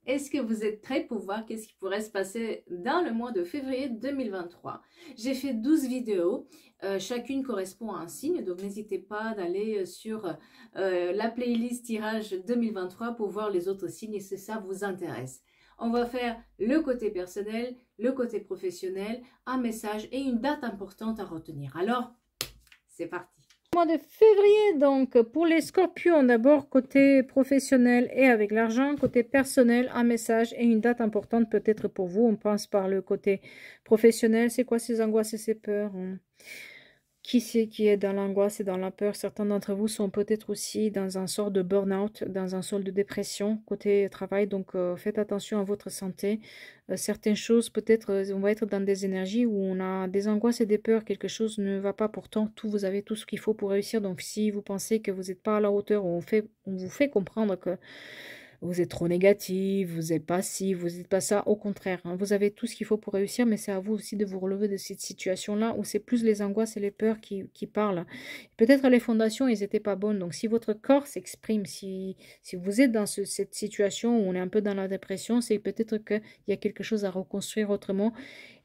Est-ce que vous êtes prêts pour voir qu'est-ce qui pourrait se passer dans le mois de février 2023? J'ai fait 12 vidéos, chacune correspond à un signe, donc n'hésitez pas d'aller sur la playlist tirage 2023 pour voir les autres signes et si ça vous intéresse. On va faire le côté personnel, le côté professionnel, un message et une date importante à retenir. Alors, c'est parti. Mois de février, donc pour les scorpions, d'abord côté professionnel et avec l'argent, côté personnel, un message et une date importante peut-être pour vous. On pense par le côté professionnel. C'est quoi ces angoisses et ces peurs, hein? Qui c'est qui est dans l'angoisse et dans la peur? Certains d'entre vous sont peut-être aussi dans un sort de burn-out, dans un sort de dépression côté travail. Donc, faites attention à votre santé. Certaines choses, peut-être, on va être dans des énergies où on a des angoisses et des peurs. Quelque chose ne va pas. Pourtant, tout, vous avez tout ce qu'il faut pour réussir. Donc, si vous pensez que vous n'êtes pas à la hauteur, on vous fait comprendre que vous êtes trop négatif, vous n'êtes pas ci, vous n'êtes pas ça. Au contraire, hein, vous avez tout ce qu'il faut pour réussir, mais c'est à vous aussi de vous relever de cette situation-là où c'est plus les angoisses et les peurs qui parlent. Peut-être les fondations, elles n'étaient pas bonnes. Donc, si votre corps s'exprime, si vous êtes dans cette situation où on est un peu dans la dépression, c'est peut-être qu'il y a quelque chose à reconstruire autrement.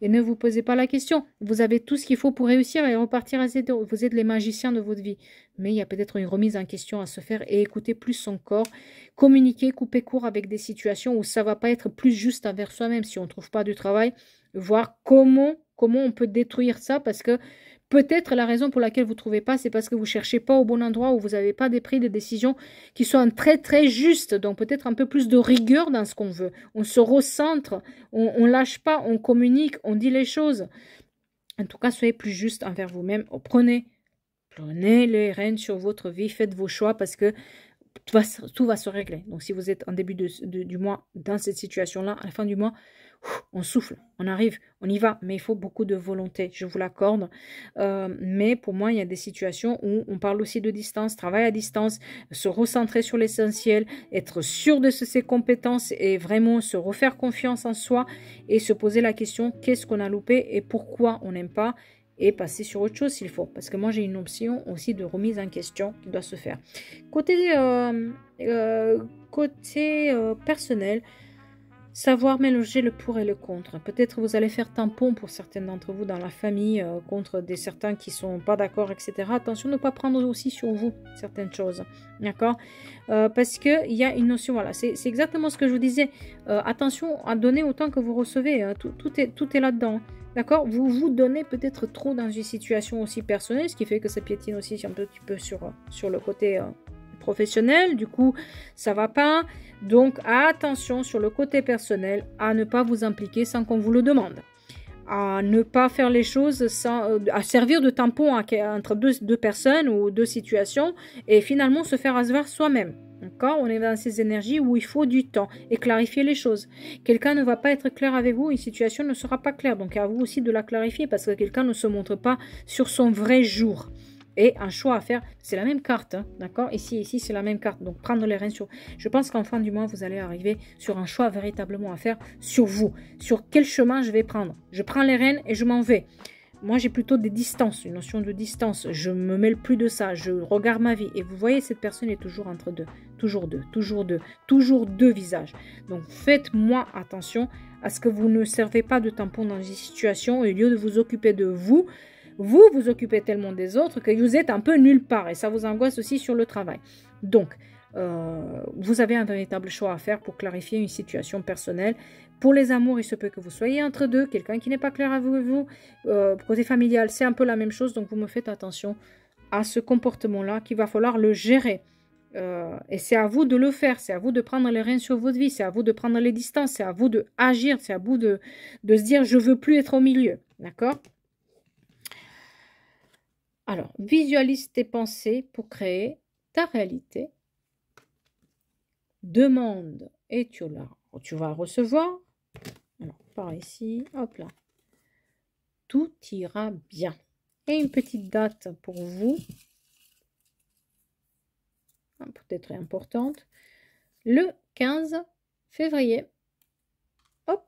Et ne vous posez pas la question. Vous avez tout ce qu'il faut pour réussir et repartir à zéro. Vous êtes les magiciens de votre vie. Mais il y a peut-être une remise en question à se faire et écouter plus son corps. Communiquer, couper court avec des situations où ça va pas être plus juste envers soi-même si on ne trouve pas du travail. Voir comment on peut détruire ça parce que peut-être la raison pour laquelle vous ne trouvez pas, c'est parce que vous ne cherchez pas au bon endroit ou vous n'avez pas pris des décisions qui soient très très justes. Donc peut-être un peu plus de rigueur dans ce qu'on veut. On se recentre, on lâche pas, on communique, on dit les choses. En tout cas, soyez plus juste envers vous-même. Prenez les rênes sur votre vie, faites vos choix parce que tout va se régler. Donc, si vous êtes en début du mois dans cette situation-là, à la fin du mois, on souffle, on arrive, on y va. Mais il faut beaucoup de volonté, je vous l'accorde. Mais pour moi, il y a des situations où on parle aussi de distance, travail à distance, se recentrer sur l'essentiel, être sûr de ses compétences et vraiment se refaire confiance en soi et se poser la question, qu'est-ce qu'on a loupé et pourquoi on n'aime pas et passer sur autre chose s'il faut. Parce que moi, j'ai une option aussi de remise en question qui doit se faire. Côté personnel, savoir mélanger le pour et le contre. Peut-être vous allez faire tampon pour certains d'entre vous dans la famille contre certains qui sont pas d'accord, etc. Attention de ne pas prendre aussi sur vous certaines choses. D'accord. Parce qu'il y a une notion, voilà, c'est exactement ce que je vous disais. Attention à donner autant que vous recevez. Hein. Tout est là-dedans. D'accord. Vous vous donnez peut-être trop dans une situation aussi personnelle, ce qui fait que ça piétine aussi un petit peu sur le côté professionnel. Du coup, ça va pas. Donc, attention sur le côté personnel à ne pas vous impliquer sans qu'on vous le demande. À ne pas faire les choses sans, à servir de tampon entre deux personnes ou deux situations et finalement se faire asseoir soi-même. D'accord. On est dans ces énergies où il faut du temps et clarifier les choses. Quelqu'un ne va pas être clair avec vous, une situation ne sera pas claire. Donc, à vous aussi de la clarifier parce que quelqu'un ne se montre pas sur son vrai jour. Et un choix à faire, c'est la même carte, hein, d'accord? Ici, c'est la même carte. Donc, prendre les rênes sur... Je pense qu'en fin du mois, vous allez arriver sur un choix véritablement à faire sur vous. Sur quel chemin je vais prendre. Je prends les rênes et je m'en vais. Moi, j'ai plutôt des distances, une notion de distance. Je me mêle plus de ça. Je regarde ma vie. Et vous voyez, cette personne est toujours entre deux. Toujours deux, toujours deux. Toujours deux visages. Donc, faites-moi attention à ce que vous ne servez pas de tampon dans une situation. Au lieu de vous occuper de vous, vous occupez tellement des autres que vous êtes un peu nulle part. Et ça vous angoisse aussi sur le travail. Donc, vous avez un véritable choix à faire pour clarifier une situation personnelle. Pour les amours, il se peut que vous soyez entre deux, quelqu'un qui n'est pas clair avec vous. Côté familial, c'est un peu la même chose, donc vous me faites attention à ce comportement-là qu'il va falloir le gérer. Et c'est à vous de le faire, c'est à vous de prendre les rênes sur votre vie, c'est à vous de prendre les distances, c'est à vous de agir, c'est à vous de se dire je veux plus être au milieu, d'accord? Alors, visualise tes pensées pour créer ta réalité. Demande et tu vas recevoir. Alors, par ici, hop là. Tout ira bien. Et une petite date pour vous, peut-être importante, le 15 février. Hop.